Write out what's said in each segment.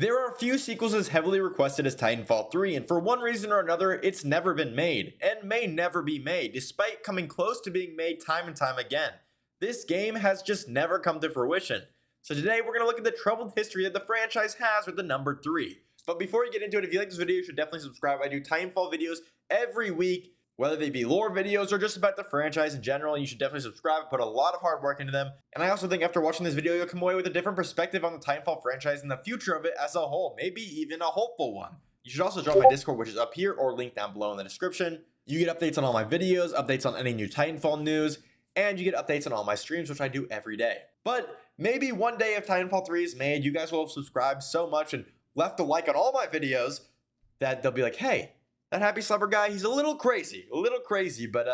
There are a few sequels as heavily requested as Titanfall 3, and for one reason or another, it's never been made, and may never be made, despite coming close to being made time and time again. This game has just never come to fruition. So today we're going to look at the troubled history that the franchise has with the number 3. But before we get into it, if you like this video, you should definitely subscribe. I do Titanfall videos every week, whether they be lore videos or just about the franchise in general. You should definitely subscribe. I put a lot of hard work into them. And I also think after watching this video, you'll come away with a different perspective on the Titanfall franchise and the future of it as a whole. Maybe even a hopeful one. You should also join my Discord, which is up here or linked down below in the description. You get updates on all my videos, updates on any new Titanfall news, and you get updates on all my streams, which I do every day. But maybe one day if Titanfall 3 is made, you guys will have subscribed so much and left a like on all my videos that they'll be like, hey, that Happy Slumber guy, he's a little crazy, but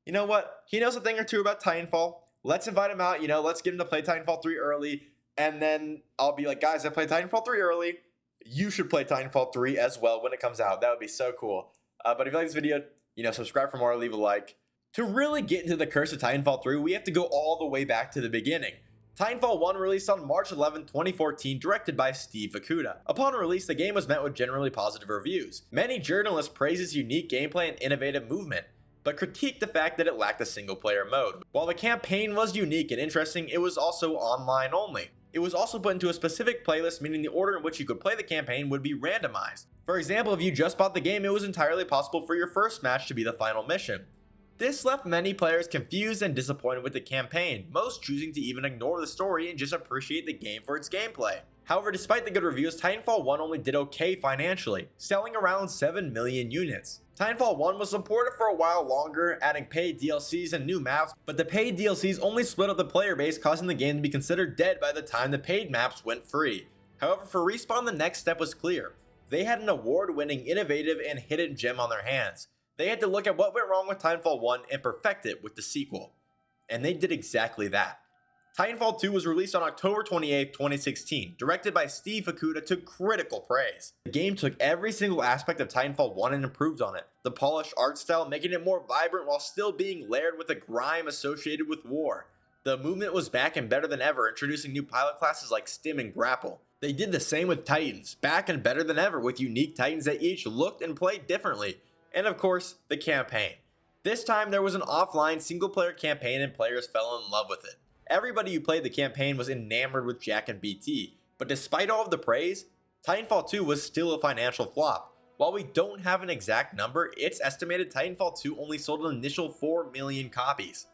you know what? He knows a thing or two about Titanfall. Let's invite him out, let's get him to play Titanfall 3 early, and then I'll be like, guys, I played Titanfall 3 early. You should play Titanfall 3 as well when it comes out. That would be so cool. But if you like this video, subscribe for more, leave a like. To really get into the curse of Titanfall 3, we have to go all the way back to the beginning. Titanfall 1 released on March 11, 2014, directed by Steve Fukuda. Upon release, the game was met with generally positive reviews. Many journalists praised its unique gameplay and innovative movement, but critiqued the fact that it lacked a single-player mode. While the campaign was unique and interesting, it was also online only. It was also put into a specific playlist, meaning the order in which you could play the campaign would be randomized. For example, if you just bought the game, it was entirely possible for your first match to be the final mission. This left many players confused and disappointed with the campaign, most choosing to even ignore the story and just appreciate the game for its gameplay. However, despite the good reviews, Titanfall 1 only did okay financially, selling around 7 million units. Titanfall 1 was supported for a while longer, adding paid DLCs and new maps, but the paid DLCs only split up the player base, causing the game to be considered dead by the time the paid maps went free. However, for Respawn, the next step was clear. They had an award-winning, innovative, and hidden gem on their hands. They had to look at what went wrong with Titanfall 1 and perfect it with the sequel. And they did exactly that. Titanfall 2 was released on October 28, 2016, directed by Steve Fukuda to critical praise. The game took every single aspect of Titanfall 1 and improved on it. The polished art style, making it more vibrant while still being layered with the grime associated with war. The movement was back and better than ever, introducing new pilot classes like Stim and Grapple. They did the same with Titans, back and better than ever with unique Titans that each looked and played differently. And of course, the campaign. This time there was an offline single-player campaign and players fell in love with it. Everybody who played the campaign was enamored with Jack and BT, but despite all of the praise, Titanfall 2 was still a financial flop. While we don't have an exact number, it's estimated Titanfall 2 only sold an initial 4 million copies.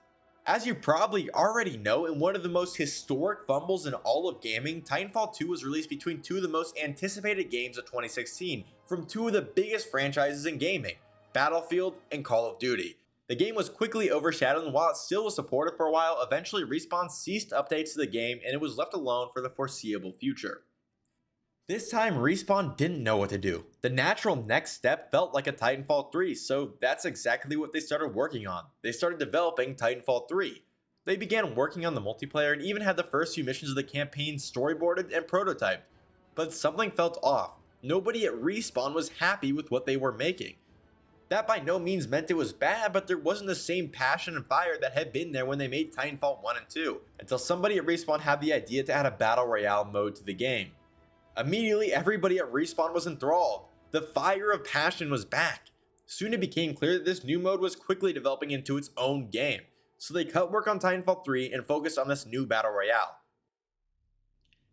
As you probably already know, in one of the most historic fumbles in all of gaming, Titanfall 2 was released between two of the most anticipated games of 2016 from two of the biggest franchises in gaming, Battlefield and Call of Duty. The game was quickly overshadowed, and while it still was supported for a while, eventually Respawn ceased updates to the game and it was left alone for the foreseeable future. This time Respawn didn't know what to do. The natural next step felt like a Titanfall 3, so that's exactly what they started working on. They started developing Titanfall 3. They began working on the multiplayer and even had the first few missions of the campaign storyboarded and prototyped. But something felt off. Nobody at Respawn was happy with what they were making. That by no means meant it was bad, but there wasn't the same passion and fire that had been there when they made Titanfall 1 and 2, until somebody at Respawn had the idea to add a Battle Royale mode to the game. Immediately, everybody at Respawn was enthralled. The fire of passion was back. Soon it became clear that this new mode was quickly developing into its own game, so they cut work on Titanfall 3 and focused on this new Battle Royale.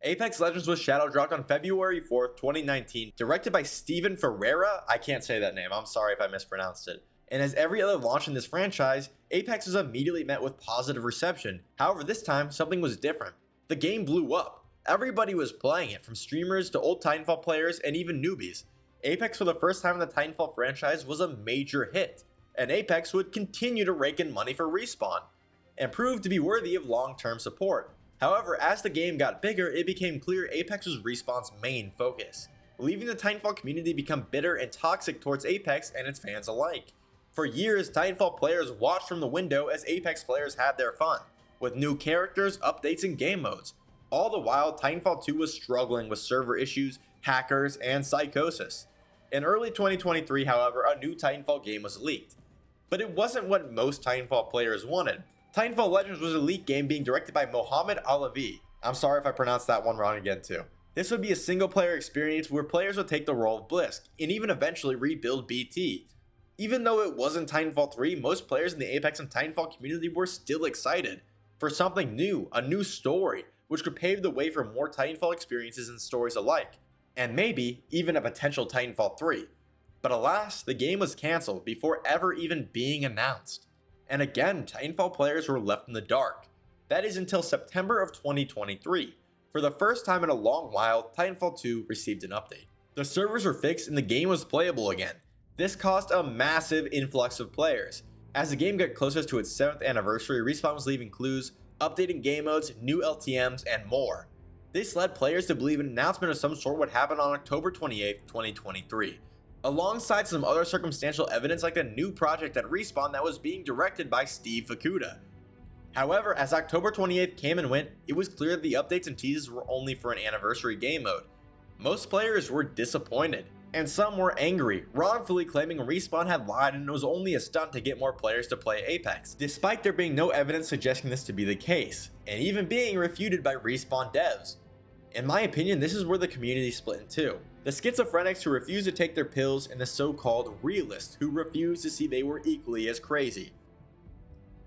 Apex Legends was shadow dropped on February 4th, 2019, directed by Steven Ferreira. I can't say that name, I'm sorry if I mispronounced it. And as every other launch in this franchise, Apex was immediately met with positive reception. However, this time, something was different. The game blew up. Everybody was playing it, from streamers to old Titanfall players and even newbies. Apex for the first time in the Titanfall franchise was a major hit, and Apex would continue to rake in money for Respawn, and prove to be worthy of long-term support. However, as the game got bigger, it became clear Apex was Respawn's main focus, leaving the Titanfall community become bitter and toxic towards Apex and its fans alike. For years, Titanfall players watched from the window as Apex players had their fun, with new characters, updates, and game modes. All the while, Titanfall 2 was struggling with server issues, hackers, and psychosis. In early 2023, however, a new Titanfall game was leaked. But it wasn't what most Titanfall players wanted. Titanfall Legends was a leaked game being directed by Mohammed Alavi. I'm sorry if I pronounced that one wrong again too. This would be a single player experience where players would take the role of Blisk and even eventually rebuild BT. Even though it wasn't Titanfall 3, most players in the Apex and Titanfall community were still excited for something new, a new story, which could pave the way for more Titanfall experiences and stories alike, and maybe even a potential Titanfall 3. But alas, the game was cancelled before ever even being announced. And again, Titanfall players were left in the dark. That is until September of 2023. For the first time in a long while, Titanfall 2 received an update. The servers were fixed and the game was playable again. This caused a massive influx of players. As the game got closer to its 7th anniversary, Respawn was leaving clues, updating game modes, new LTMs, and more. This led players to believe an announcement of some sort would happen on October 28, 2023, alongside some other circumstantial evidence like a new project at Respawn that was being directed by Steve Fukuda. However, as October 28th came and went, it was clear that the updates and teases were only for an anniversary game mode. Most players were disappointed, and some were angry, wrongfully claiming Respawn had lied and it was only a stunt to get more players to play Apex, despite there being no evidence suggesting this to be the case, and even being refuted by Respawn devs. In my opinion, this is where the community split in two. The schizophrenics who refuse to take their pills and the so-called realists who refuse to see they were equally as crazy.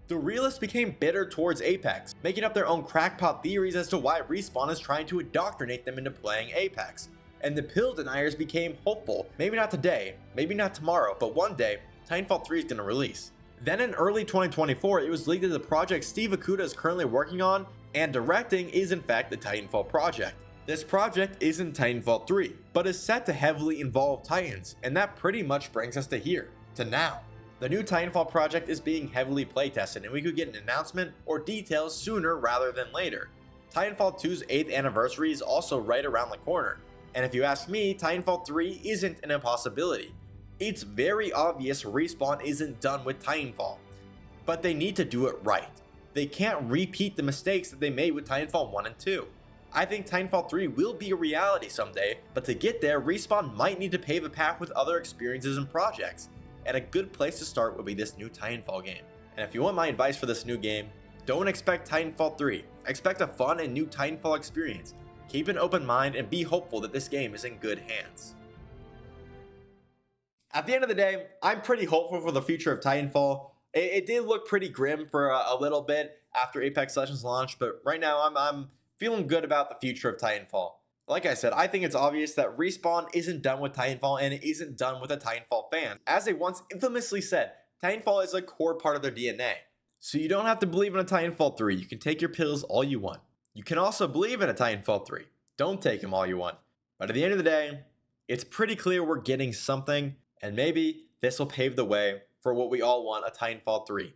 The realists became bitter towards Apex, making up their own crackpot theories as to why Respawn is trying to indoctrinate them into playing Apex. And the pill deniers became hopeful, maybe not today, maybe not tomorrow, but one day, Titanfall 3 is going to release. Then in early 2024, it was leaked that the project Steve Fukuda is currently working on and directing is in fact the Titanfall project. This project isn't Titanfall 3, but is set to heavily involve Titans, and that pretty much brings us to here, to now. The new Titanfall project is being heavily playtested, and we could get an announcement or details sooner rather than later. Titanfall 2's 8th anniversary is also right around the corner. And if you ask me, Titanfall 3 isn't an impossibility. It's very obvious Respawn isn't done with Titanfall, but they need to do it right. They can't repeat the mistakes that they made with Titanfall 1 and 2. I think Titanfall 3 will be a reality someday, but to get there, Respawn might need to pave a path with other experiences and projects, and a good place to start would be this new Titanfall game. And if you want my advice for this new game, don't expect Titanfall 3, expect a fun and new Titanfall experience. Keep an open mind and be hopeful that this game is in good hands. At the end of the day, I'm pretty hopeful for the future of Titanfall. It did look pretty grim for a little bit after Apex Legends launched, but right now I'm feeling good about the future of Titanfall. Like I said, I think it's obvious that Respawn isn't done with Titanfall and it isn't done with the Titanfall fans. As they once infamously said, Titanfall is a core part of their DNA. So you don't have to believe in a Titanfall 3, you can take your pills all you want. You can also believe in a Titanfall 3. Don't take them all you want. But at the end of the day, it's pretty clear we're getting something, and maybe this will pave the way for what we all want, a Titanfall 3.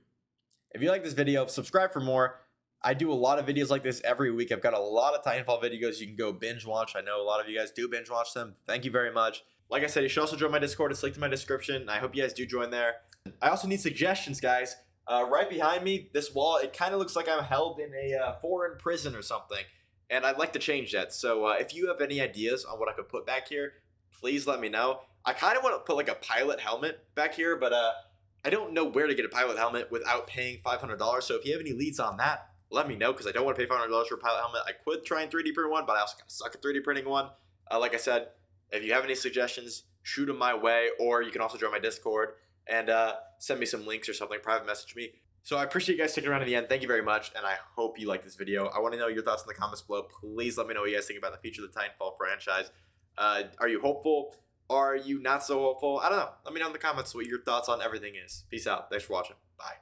If you like this video, subscribe for more. I do a lot of videos like this every week. I've got a lot of Titanfall videos you can go binge watch. I know a lot of you guys do binge watch them. Thank you very much. Like I said, you should also join my Discord. It's linked in my description. I hope you guys do join there. I also need suggestions, guys. Right behind me, this wall, it kind of looks like I'm held in a foreign prison or something, and I'd like to change that. So if you have any ideas on what I could put back here, please let me know. I kind of want to put like a pilot helmet back here, but I don't know where to get a pilot helmet without paying $500. So if you have any leads on that, let me know, because I don't want to pay $500 for a pilot helmet. I could try and 3D print one, but I also kind of suck at 3D printing one. Like I said, if you have any suggestions, shoot them my way, or you can also join my Discord and send me some links or something, private message me. So I appreciate you guys sticking around to the end. Thank you very much, and I hope you like this video. I want to know your thoughts in the comments below. Please let me know what you guys think about the future of the Titanfall franchise. Are you hopeful? Are you not so hopeful? I don't know. Let me know in the comments what your thoughts on everything is. Peace out. Thanks for watching. Bye.